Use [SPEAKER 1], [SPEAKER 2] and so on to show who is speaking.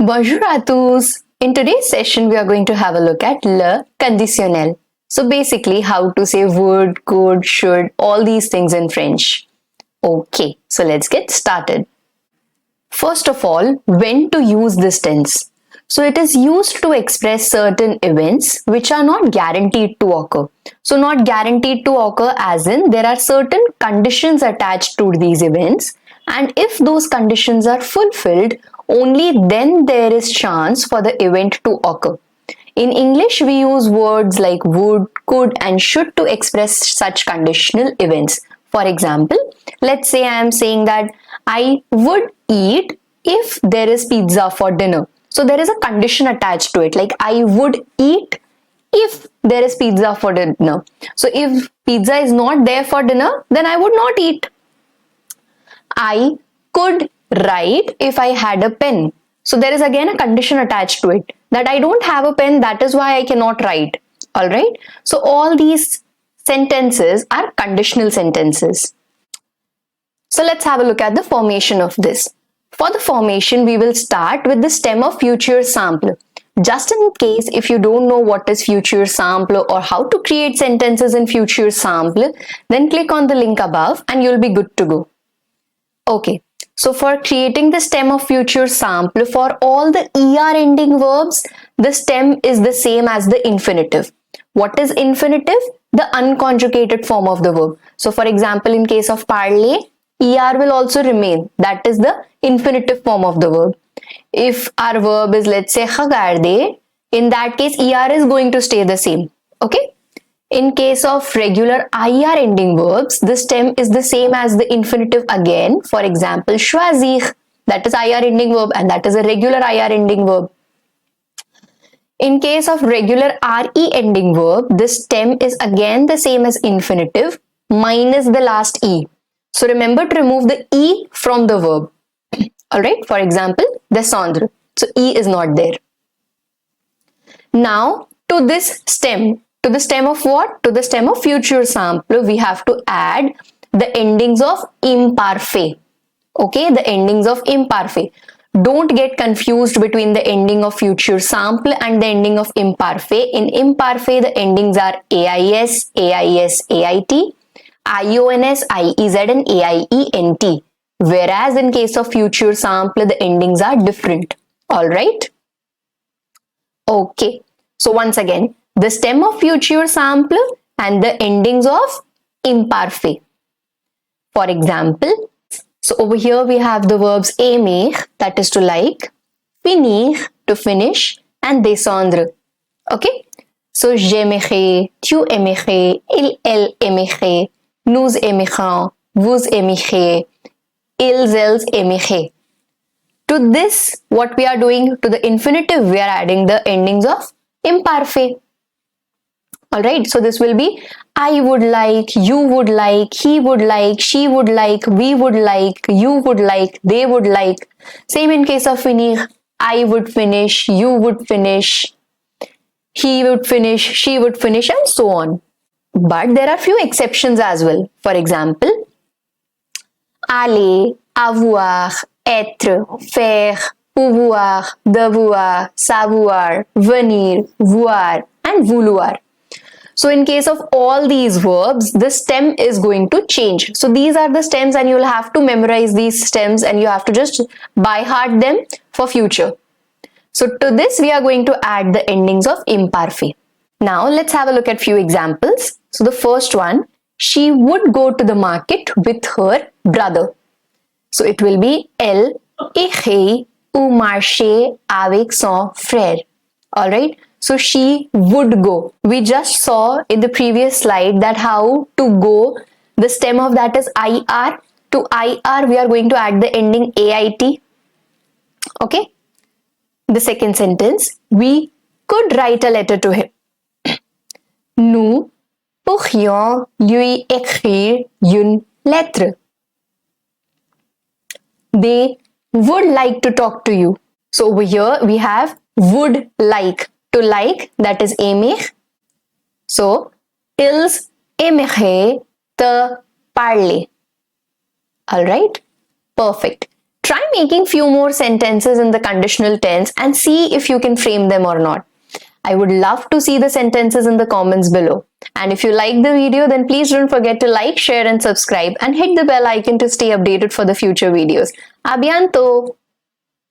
[SPEAKER 1] Bonjour à tous! In today's session, we are going to have a look at le conditionnel. So basically, how to say would, could, should, all these things in French. Okay, so let's get started. First of all, when to use this tense? So it is used to express certain events which are not guaranteed to occur. So not guaranteed to occur as in there are certain conditions attached to these events, and if those conditions are fulfilled, only then there is chance for the event to occur. In English, we use words like would, could and should to express such conditional events. For example, let's say I am saying that I would eat if there is pizza for dinner. So there is a condition attached to it, like I would eat if there is pizza for dinner. So if pizza is not there for dinner, then I would not eat. I could write if I had a pen. So there is again a condition attached to it, that I don't have a pen, that is why I cannot write. Alright, so all these sentences are conditional sentences. So let's have a look at the formation of this. For the formation, we will start with the stem of future sample. Just in case if you don't know what is future sample or how to create sentences in future sample, then click on the link above and you'll be good to go. Okay, so for creating the stem of future sample, for all the ER ending verbs, the stem is the same as the infinitive. What is infinitive? The unconjugated form of the verb. So for example, in case of parler, ER will also remain. That is the infinitive form of the verb. If our verb is, let's say, khagarde, in that case, ER is going to stay the same. Okay? In case of regular IR ending verbs, the stem is the same as the infinitive again. For example, choisir, that is IR ending verb and that is a regular IR ending verb. In case of regular RE ending verb, the stem is again the same as infinitive minus the last E. So remember to remove the E from the verb. Alright, for example, descendre. So E is not there. Now, to this stem, to the stem of what? To the stem of future sample, we have to add the endings of imparfait. Okay, the endings of imparfait. Don't get confused between the ending of future sample and the ending of imparfait. In imparfait, the endings are AIS, AIS, AIT, IONS, IEZ and AIENT. Whereas in case of future sample, the endings are different. Alright? Okay. So once again, the stem of future sample and the endings of imparfait. For example, so over here we have the verbs aimer, that is to like, finir, to finish, and descendre. Okay? So j'aimerais, tu aimerais, elle aimerait, nous aimerons, vous aimerez, ils, elles aimeraient. To this, what we are doing, to the infinitive, we are adding the endings of imparfait. Alright, so this will be I would like, you would like, he would like, she would like, we would like, you would like, they would like. Same in case of finir, I would finish, you would finish, he would finish, she would finish, and so on. But there are few exceptions as well. For example, aller, avoir, être, faire, pouvoir, devoir, savoir, venir, voir, and vouloir. So in case of all these verbs, the stem is going to change. So these are the stems and you'll have to memorize these stems and you have to just by heart them for future. So to this, we are going to add the endings of imparfait. Now let's have a look at few examples. So the first one, she would go to the market with her brother. So it will be elle irait au marché avec son frère. Alright, so she would go. We just saw in the previous slide that how to go, the stem of that is IR. To IR, we are going to add the ending AIT. Okay. The second sentence, we could write a letter to him. Nous pourrions lui écrire une lettre. They would like to talk to you. So over here we have would like. To like, that is aimer. So, ils aimeraient te parler. Alright? Perfect. Try making few more sentences in the conditional tense and see if you can frame them or not. I would love to see the sentences in the comments below. And if you like the video, then please don't forget to like, share and subscribe and hit the bell icon to stay updated for the future videos. A bientôt!